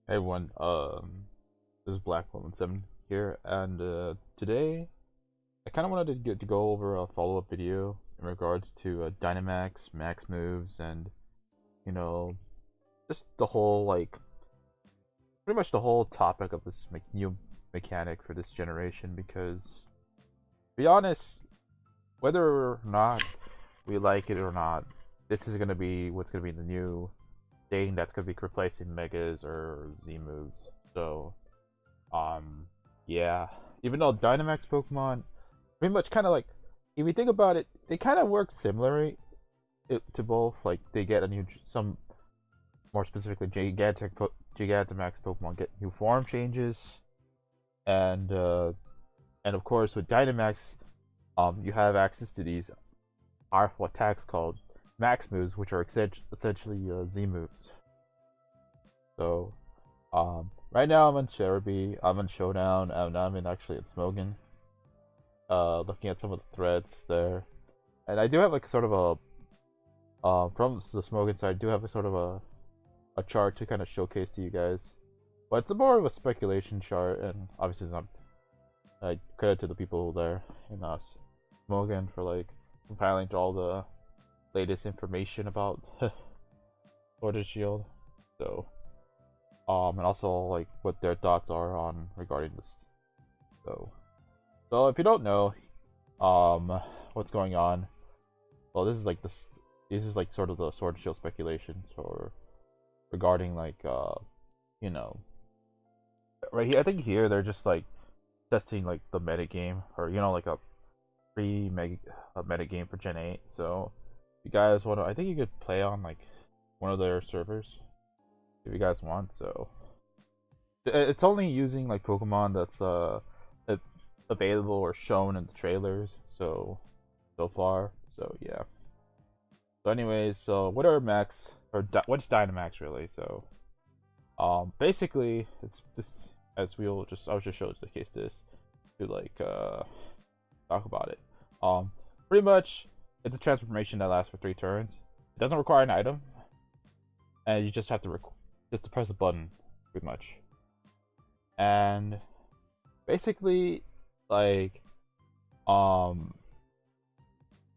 Hey everyone, this is Black7 here, and today I kind of wanted to go over a follow-up video in regards to Dynamax, max moves, and you know, just the whole pretty much the whole topic of this new mechanic for this generation. Because, to be honest, whether or not we like it or not, this is gonna be what's gonna be the new thing that's gonna be replacing Megas or Z moves. So Um, yeah. Even though Dynamax Pokemon, pretty much kind of like, if you think about it, they kind of work similarly to both. Like they get a new, some more specifically Gigantamax Pokemon get new form changes, and of course with Dynamax, you have access to these powerful attacks called Max moves, which are essentially Z moves. So right now I'm on Cherubi, I'm in Showdown, and I'm in actually at Smogon. Looking at some of the threads there, and I do have like sort of from the Smogon side, I do have a sort of a chart to kind of showcase to you guys, but it's more of a speculation chart, and obviously it's not credit to the people there in Smogon for like compiling to all the latest information about Sword Shield. So and also like what their thoughts are on regarding this. So if you don't know, what's going on, well, this is like this. This is like sort of the Sword Shield speculations, or regarding like you know, right here. I think here they're just like testing like the metagame, or like a metagame for Gen 8. So if you guys want to, I think you could play on like one of their servers if you guys want. So it's only using like Pokemon that's available or shown in the trailers. So far. So yeah. So anyways, so what are Max or what's Dynamax really? So basically it's just as I'll just show the case this to like talk about it. Pretty much it's a transformation that lasts for 3 turns. It doesn't require an item, and you just have to just to press a button, pretty much. And basically, like, um,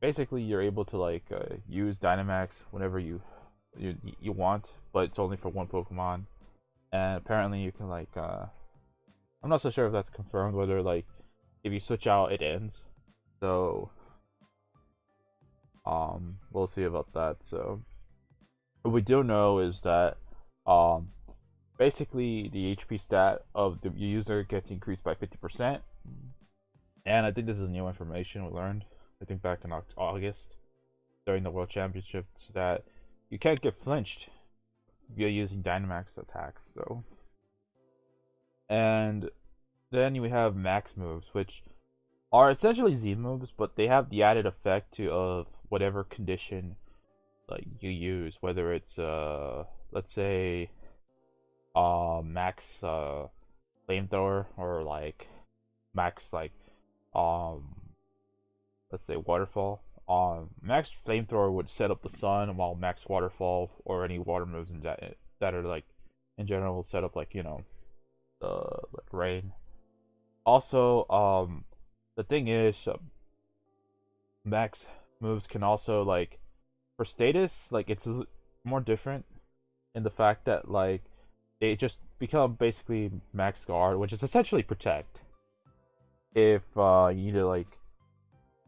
basically you're able to like use Dynamax whenever you want, but it's only for one Pokemon. And apparently you can like I'm not so sure if that's confirmed, whether like if you switch out it ends. So we'll see about that. So what we do know is that um basically the HP stat of the user gets increased by 50%. And I think this is new information we learned, I think back in August during the World Championships, that you can't get flinched via using Dynamax attacks. So, and then you have max moves, which are essentially Z moves, but they have the added effect of whatever condition like you use, whether it's let's say max flamethrower, or like max like um let's say waterfall. Max flamethrower would set up the sun, while max waterfall or any water moves in that are like in general will set up like the like rain. Also, the thing is, max moves can also like for status, like it's more different in the fact that like they just become basically max guard, which is essentially protect. If you need to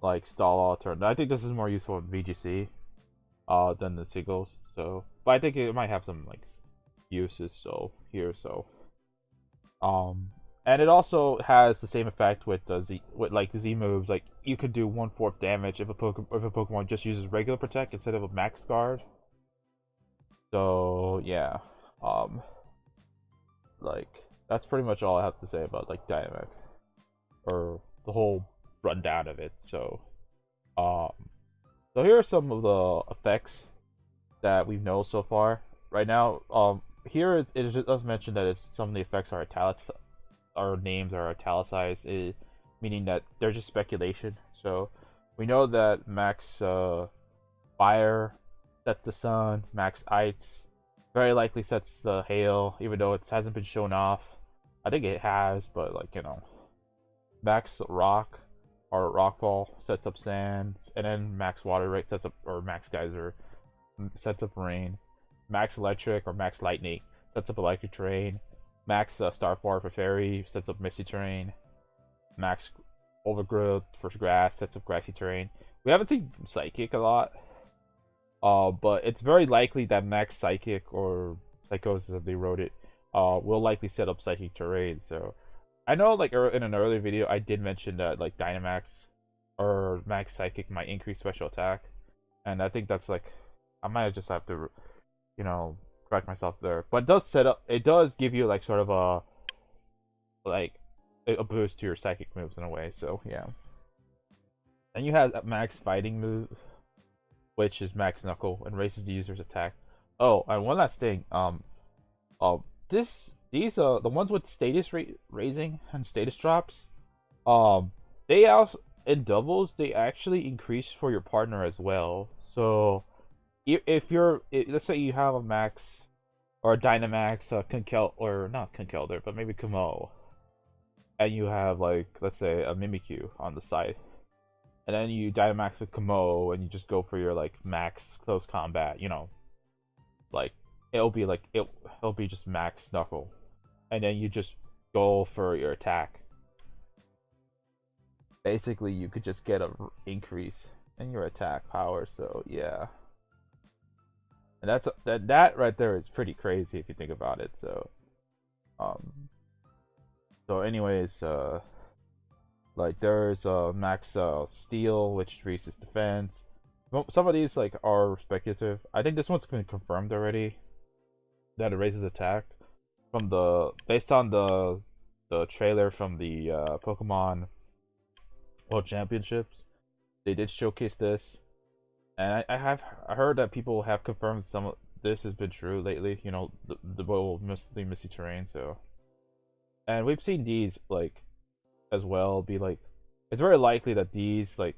like stall all turn. I think this is more useful in VGC than the singles. So, but I think it might have some like uses here. So and it also has the same effect with the Z moves. Like you could do 1/4 damage if a Pokemon just uses regular protect instead of a max guard. So yeah, um, like that's pretty much all I have to say about like Dynamax, or the whole rundown of it. Um, so here are some of the effects that we know so far. Right now, here it does mention that some of the effects are italics, our names are italicized, meaning that they're just speculation. So we know that max fire sets the sun, max ice Very likely sets the hail, even though it hasn't been shown off. I think it has, but like, you know. Max rock or rockfall sets up sands, and then max water rate sets up, or max geyser sets up rain. Max electric or max lightning sets up electric terrain. Max starfire for fairy sets up misty terrain. Max overgrowth for grass sets up grassy terrain. We haven't seen psychic a lot, but it's very likely that max psychic or psychosis, as they wrote it, will likely set up psychic terrain. So I know, like, in an earlier video, I did mention that like Dynamax or Max Psychic might increase special attack, and I think that's like, I might just have to, you know, correct myself there. But it does set up, it does give you like sort of a like a boost to your psychic moves in a way. So yeah. Then you have Max Fighting move, which is Max Knuckle and raises the user's attack. Oh, and one last thing. These the ones with status raising and status drops, they also, in doubles, they actually increase for your partner as well. So if let's say you have a Max or a Dynamax, Conkel, or not Conkeldurr, but maybe Kemal, and you have, like, let's say a Mimikyu on the side, and then you Dynamax with Kemal, and you just go for your like Max close combat, you know, like it'll be just Max Knuckle, and then you just go for your attack. Basically, you could just get a increase in your attack power. So yeah, and that right there is pretty crazy if you think about it. So anyways, like there's Max Steel, which increases defense. Some of these like are speculative. I think this one's been confirmed already that it raises attack from based on the trailer from the Pokemon World Championships. They did showcase this, and I heard that people have confirmed some of this has been true lately. You know, the misty terrain. So, and we've seen these like as well be like, it's very likely that these like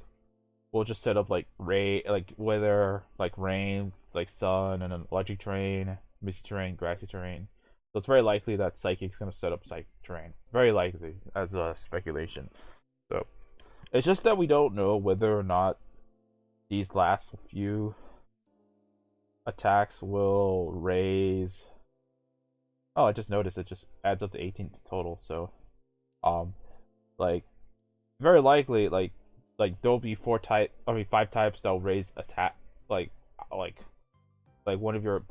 will just set up like weather, like rain, like sun, and an electric terrain, misty terrain, grassy terrain. So it's very likely that Psychic's gonna set up Psychic terrain. Very likely, as a speculation. So it's just that we don't know whether or not these last few attacks will raise. Oh, I just noticed it just adds up to 18 total. So, like, very likely, like there'll be 5 types that'll raise attack, like one of your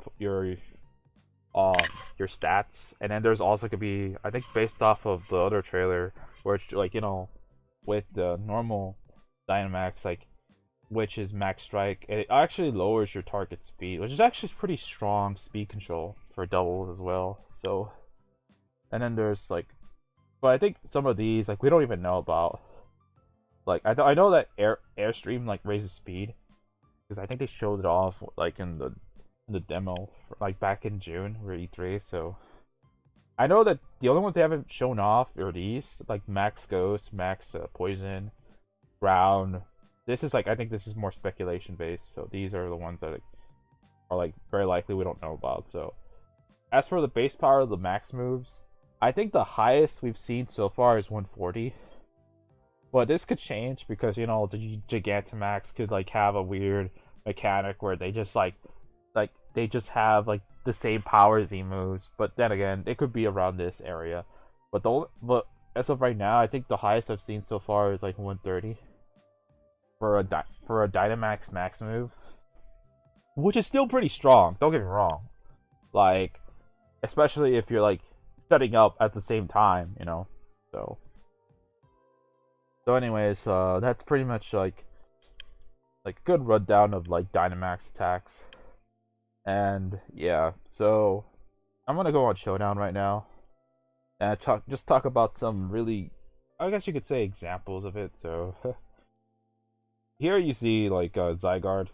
stats, and then there's also gonna be, I think, based off of the other trailer, where it's like, you know, with the normal Dynamax, like, which is Max Strike, it actually lowers your target speed, which is actually pretty strong speed control for doubles as well. So, and then there's like, but I think some of these, like, we don't even know about. Like, I know that Airstream like raises speed, because I think they showed it off like in the demo, like back in June or E3. So I know that the only ones they haven't shown off are these, like Max Ghost, Max Poison, Ground. This is like, I think this is more speculation based. So these are the ones that are like very likely we don't know about. So as for the base power of the Max moves, I think the highest we've seen so far is 140. But this could change, because, you know, the Gigantamax could like have a weird mechanic where they just they just have like the same power as Z moves. But then again, it could be around this area. But as of right now, I think the highest I've seen so far is like 130 for a Dynamax Max move, which is still pretty strong. Don't get me wrong. Like, especially if you're like setting up at the same time, you know. So anyways, that's pretty much like a good rundown of like Dynamax attacks. And yeah, so I'm gonna go on Showdown right now and talk about some really, I guess you could say, examples of it. So here you see like Zygarde.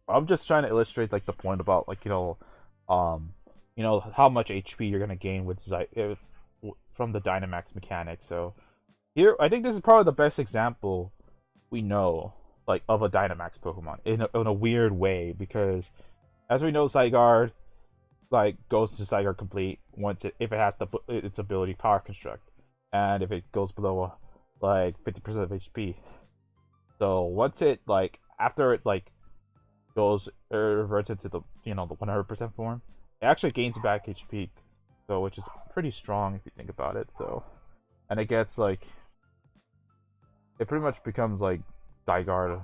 I'm just trying to illustrate like the point about, like, you know, how much HP you're gonna gain with from the Dynamax mechanic. So here, I think this is probably the best example we know, like, of a Dynamax Pokemon in a weird way, because as we know, Zygarde like goes to Zygarde complete once if it has its ability Power Construct, and if it goes below like 50% of HP. So once it like after it like goes reverts into the the 100% form, it actually gains back HP, so which is pretty strong if you think about it. So, and it gets like it pretty much becomes like Zygarde,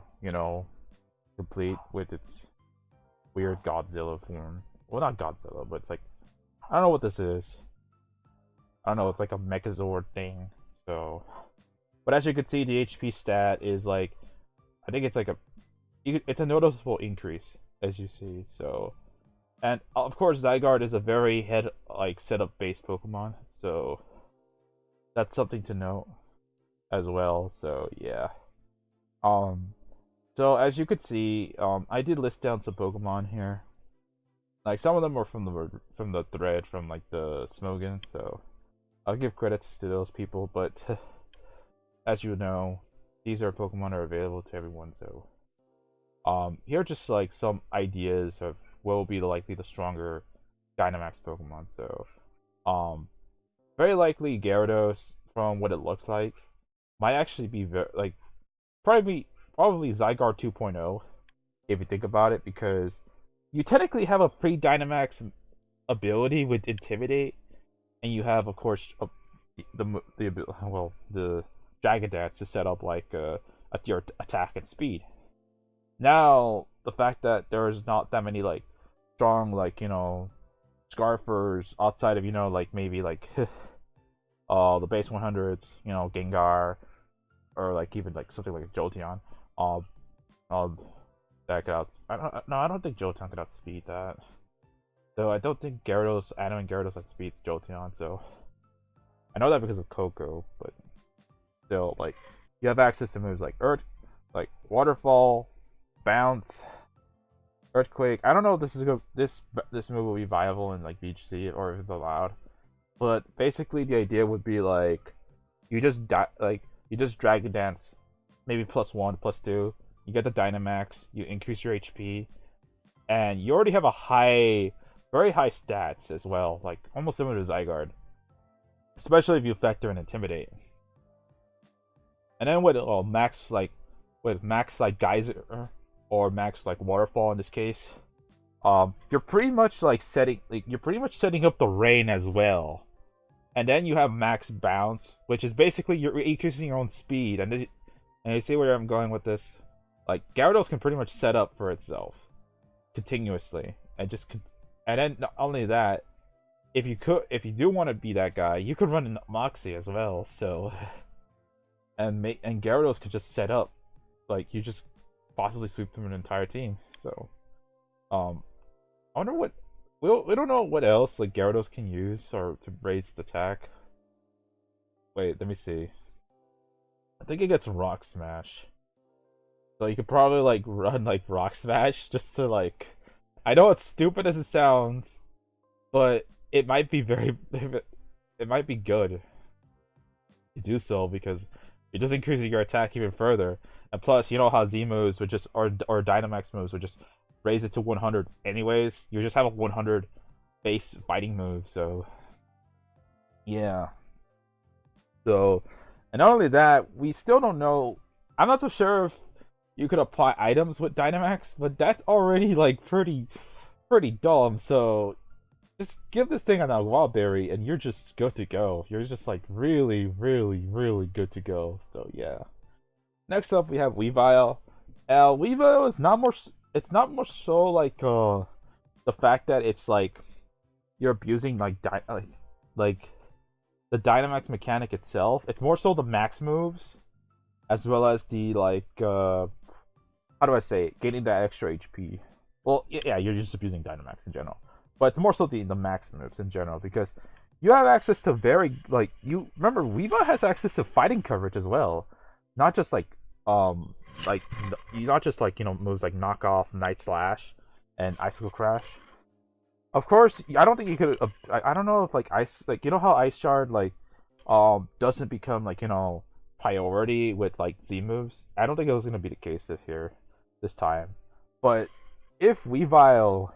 complete with its weird Godzilla form. Well, not Godzilla, but it's like I don't know what this is. I don't know. It's like a Megazord thing. So, but as you can see, the HP stat is like I think it's like it's a noticeable increase as you see. So, and of course, Zygarde is a very setup based Pokemon. So that's something to note as well. So yeah. Um. So as you could see, I did list down some Pokemon here. Like some of them were from the thread from like the Smogon, so I'll give credits to those people. But as you know, these are Pokemon that are available to everyone. So here are just like some ideas of what will be the stronger Dynamax Pokemon. So very likely Gyarados from what it looks like might actually be probably Zygarde 2.0 if you think about it, because you technically have a pre-Dynamax ability with Intimidate, and you have, of course, the Dragon Dance to set up your attack and speed. Now, the fact that there's not that many strong Scarfers outside of maybe the base 100s, Gengar, or even something like a Jolteon, that could I don't think Jolteon could outspeed that. So I don't think Adam and Gyarados outspeeds Jolteon. So I know that because of Coco, but still, you have access to moves like Earth, Waterfall, Bounce, Earthquake. I don't know if this move will be viable in VGC or if it's allowed, but basically the idea would be you just you just Dragon Dance, maybe +1, +2. You get the Dynamax, you increase your HP, and you already have very high stats as well, almost similar to Zygarde. Especially if you factor in Intimidate. And then with max Geyser or max Waterfall in this case, you're pretty much setting up the rain as well. And then you have max Bounce, which is basically you're increasing your own speed. And you see where I'm going with this? Gyarados can pretty much set up for itself continuously, and then not only that, if you do want to be that guy, you could run an Moxie as well. So, and Gyarados could just set up, you just possibly sweep through an entire team. So, I wonder what we don't know what else Gyarados can use or to raise its attack. Wait, let me see. I think it gets Rock Smash. So you could probably run Rock Smash just to I know it's stupid as it sounds, but it might be it might be good to do so, because it just increases your attack even further. And plus, you know how Z moves would just or Dynamax moves would just raise it to 100 anyways. You just have a 100 base fighting move, so yeah. So, and not only that, we still don't know. I'm not so sure if you could apply items with Dynamax, but that's already pretty dumb. So just give this thing a Wild Berry and you're just good to go. You're just really, really, really good to go. So yeah. Next up we have Weavile. Weavile is not more. It's not more so the fact that it's you're abusing the Dynamax mechanic itself. It's more so the max moves, as well as the how do I say it? Getting that extra HP. Well, yeah, you're just abusing Dynamax in general, but it's more so the max moves in general, because you have access to you remember Weavile has access to fighting coverage as well, not just not just moves like Knock Off, Night Slash, and Icicle Crash. Of course, I don't think you could. I don't know if Ice how Ice Shard doesn't become priority with Z moves. I don't think it was gonna be the case this time. But if Weavile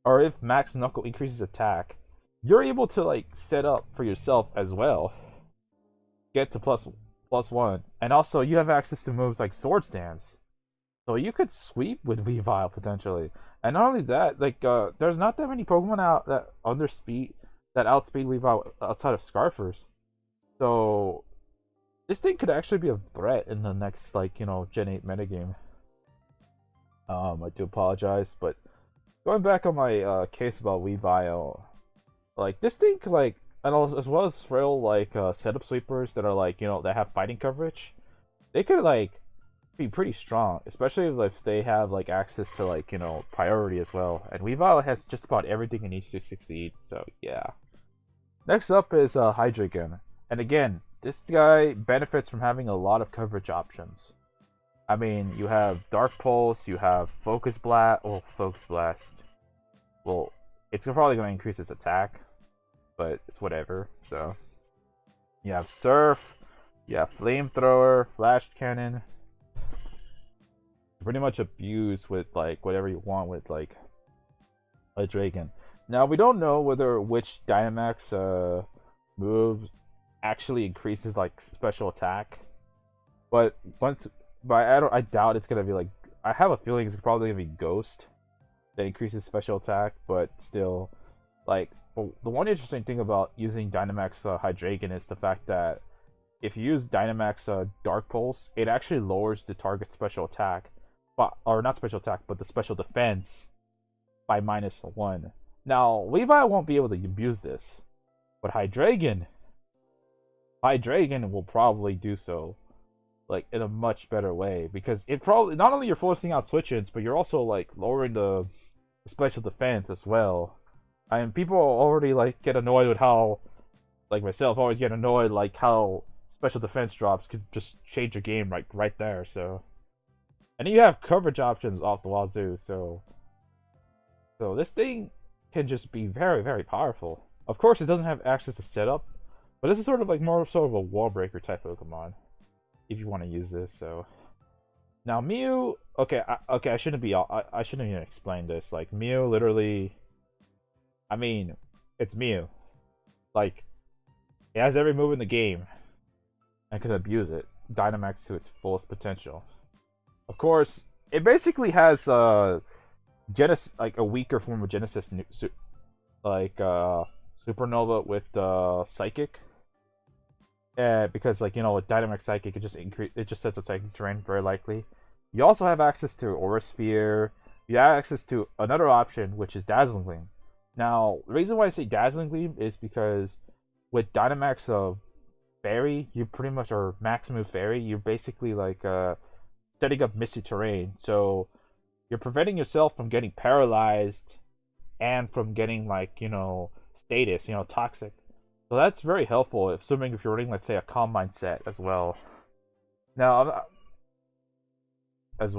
or if Max Knuckle increases attack, you're able to like set up for yourself as well. Get to plus one, and also you have access to moves like Sword Stance, so you could sweep with Weavile potentially. And not only that, like there's not that many Pokemon out that outspeed Weavile outside of Scarfers. So this thing could actually be a threat in the next Gen 8 metagame. I do apologize, but going back on my case about Weavile, like this thing and as well as frail setup sweepers that are that have fighting coverage, they could be pretty strong, especially if they have access to priority as well. And Weavile has just about everything it needs to succeed. So yeah. Next up is Hydreigon, and again, this guy benefits from having a lot of coverage options. I mean, you have Dark Pulse, you have Focus Blast. Well, it's probably going to increase its attack, but it's whatever. So you have Surf, you have Flamethrower, Flash Cannon. Pretty much abuse with whatever you want with a Dragon. Now we don't know which Dynamax move actually increases special attack, but I doubt it's gonna be I have a feeling it's probably gonna be Ghost that increases special attack, but still, the one interesting thing about using Dynamax Hydreigon is the fact that if you use Dynamax Dark Pulse, it actually lowers the target's special attack, or not special attack, but the special defense by -1. Now, Weavile won't be able to abuse this, but Hydreigon will probably do so, in a much better way, because it probably not only you're forcing out switch-ins, but you're also lowering the special defense as well. I mean, people already get annoyed with how, myself, always get annoyed how special defense drops could just change your game right there. So, and then you have coverage options off the wazoo. So this thing can just be very, very powerful. Of course, it doesn't have access to setup, but this is sort of more sort of a wall breaker type Pokemon if you want to use this. So now Mew, I shouldn't even explain this. Mew literally, I mean, it's Mew. It has every move in the game and can abuse it. Dynamax to its fullest potential. Of course, it basically has a weaker form of Genesis, Supernova with Psychic. Because with Dynamax Psychic, it just sets up Psychic terrain very likely. You also have access to Aura Sphere. You have access to another option, which is Dazzling Gleam. Now, the reason why I say Dazzling Gleam is because with Dynamax Fairy, you pretty much are Max Move Fairy. You're basically setting up Misty Terrain, so you're preventing yourself from getting paralyzed and from getting status, toxic. So that's very helpful, assuming if you're running, let's say, a Calm Mind set as well. Now, and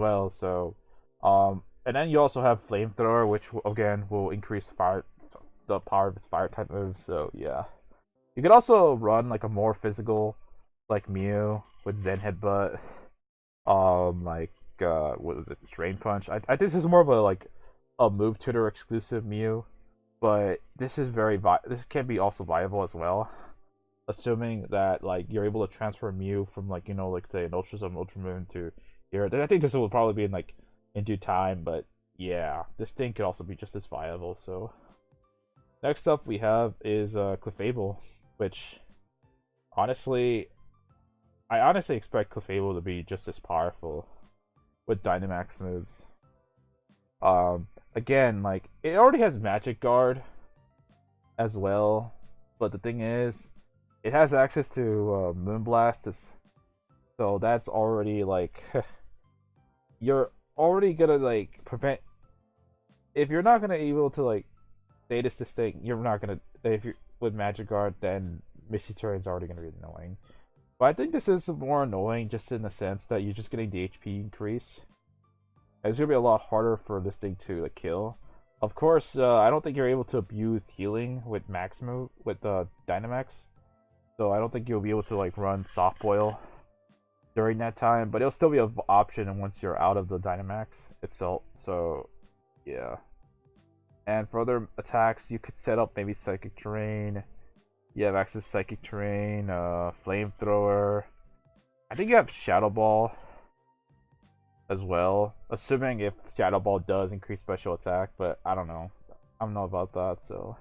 then you also have Flamethrower, which again will increase the power of its fire type moves. So yeah, you could also run a more physical, Mew with Zen Headbutt. What was it, Drain Punch? I think this is more of a move tutor exclusive Mew, but this is this can be also viable as well, assuming that you're able to transfer Mew from say an Ultra Sun Ultra Moon to here. I think this will probably be in due time, but yeah, this thing could also be just as viable. So next up we have is Clefable, which I honestly expect Clefable to be just as powerful with Dynamax moves. Again, it already has Magic Guard as well, but the thing is, it has access to Moonblast, so that's already you're already gonna prevent. If you're not gonna able to status this thing, you're not gonna. If you're with Magic Guard, then Misty Terrain's already gonna be annoying. But I think this is more annoying just in the sense that you're just getting the HP increase. It's gonna be a lot harder for this thing to kill. Of course, I don't think you're able to abuse healing with Dynamax, so I don't think you'll be able to run Soft Boil during that time. But it'll still be an option once you're out of the Dynamax itself. So yeah, And for other attacks, you could set up maybe Psychic Terrain. You have access to Psychic Terrain, Flamethrower. I think you have Shadow Ball as well, assuming if Shadow Ball does increase special attack, but I don't know. I don't know about that, so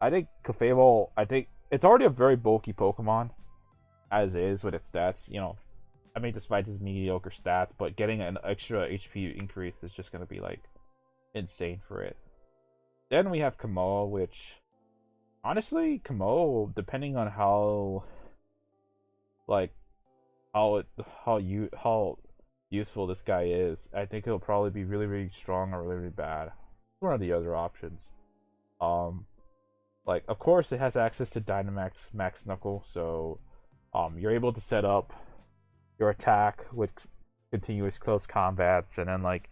I think Clefable, I think it's already a very bulky Pokemon as is with its stats, you know. I mean, despite its mediocre stats, but getting an extra HP increase is just gonna be like insane for it. Then we have Kemal, which honestly, Kemal, depending on how like how useful this guy is, I think he'll probably be really really strong or really really bad. It's one of the other options. Like of course it has access to Dynamax Max Knuckle, so you're able to set up your attack with continuous close combats, and then like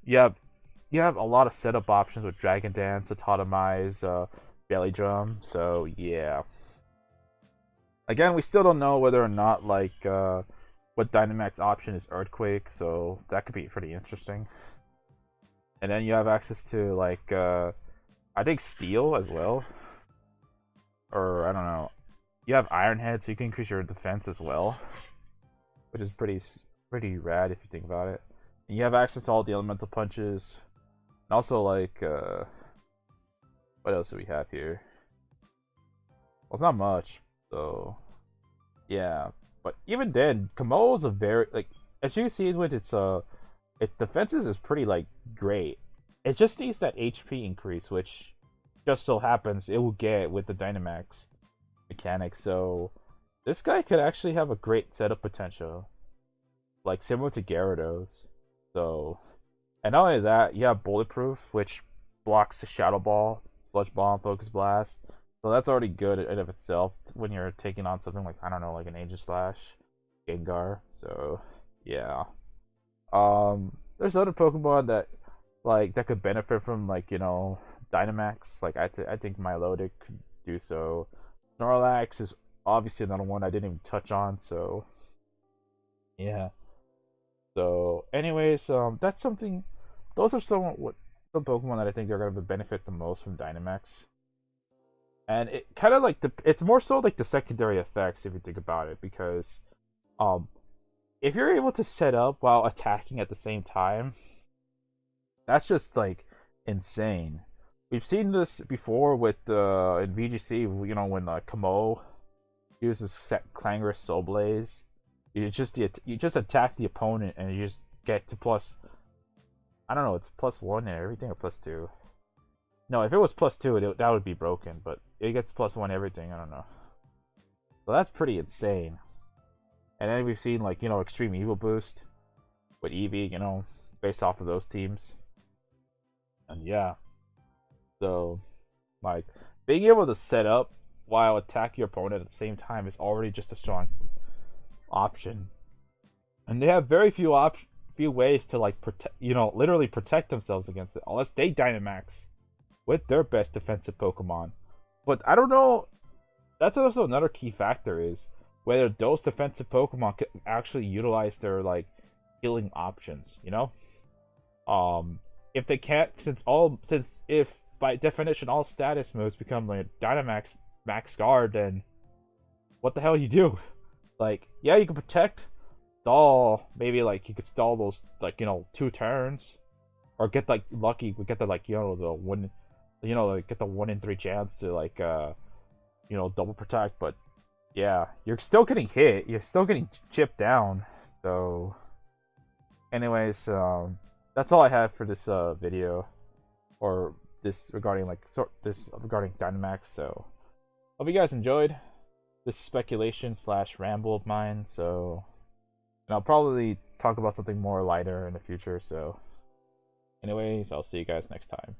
you have a lot of setup options with Dragon Dance, Autotomize, Belly Drum. So yeah. Again, we still don't know whether or not like what Dynamax option is Earthquake, so that could be pretty interesting. And then you have access to like I think Steel as well, or I don't know. You have Iron Head, so you can increase your defense as well, which is pretty rad if you think about it. And you have access to all the elemental punches, and also like what else do we have here? Well, it's not much, so yeah. But even then, Kemal is a very like, as you see with its defenses is pretty like great. It just needs that HP increase, which just so happens it will get with the Dynamax mechanic. So this guy could actually have a great setup potential, like similar to Gyarados. So, and not only that, you have Bulletproof, which blocks the Shadow Ball, Sludge Bomb, Focus Blast. So that's already good in of itself when you're taking on something like, I don't know, like an Aegislash, Gengar. So yeah. There's other Pokemon that that could benefit from like, you know, Dynamax. Like I think Milotic could do so. Snorlax is obviously another one I didn't even touch on. So yeah. So anyways, that's something. Those are some Pokemon that I think are gonna benefit the most from Dynamax. And it kind of like it's more so like the secondary effects if you think about it, because if you're able to set up while attacking at the same time, that's just like insane. We've seen this before with in VGC, you know, when Kemal uses Clangorous Soul Blaze, you just attack the opponent and you just get to plus, I don't know, it's +1 and everything, or +2. No, if it was +2, that would be broken, but it gets +1 everything, I don't know. So that's pretty insane. And then we've seen, like, you know, Extreme Evil Boost with Eevee, you know, based off of those teams. And yeah. So, like, being able to set up while attack your opponent at the same time is already just a strong option. And they have very few ways to, like, protect, you know, literally protect themselves against it, unless they Dynamax with their best defensive Pokemon. But I don't know, that's also another key factor, is whether those defensive Pokemon can actually utilize their like healing options, you know? If they can't, since if by definition all status moves become like Dynamax Max Guard, then what the hell you do? Like, yeah, you can protect, stall, maybe like you could stall those, like, you know, 2 turns, or get like lucky, we get the, like, you know, the one, you know, like get the 1 in 3 chance to like you know, double protect. But yeah, you're still getting hit, you're still getting chipped down. So anyways, that's all I have for this video, or this regarding regarding Dynamax. So hope you guys enjoyed this speculation / ramble of mine. So, and I'll probably talk about something more lighter in the future. So anyways, I'll see you guys next time.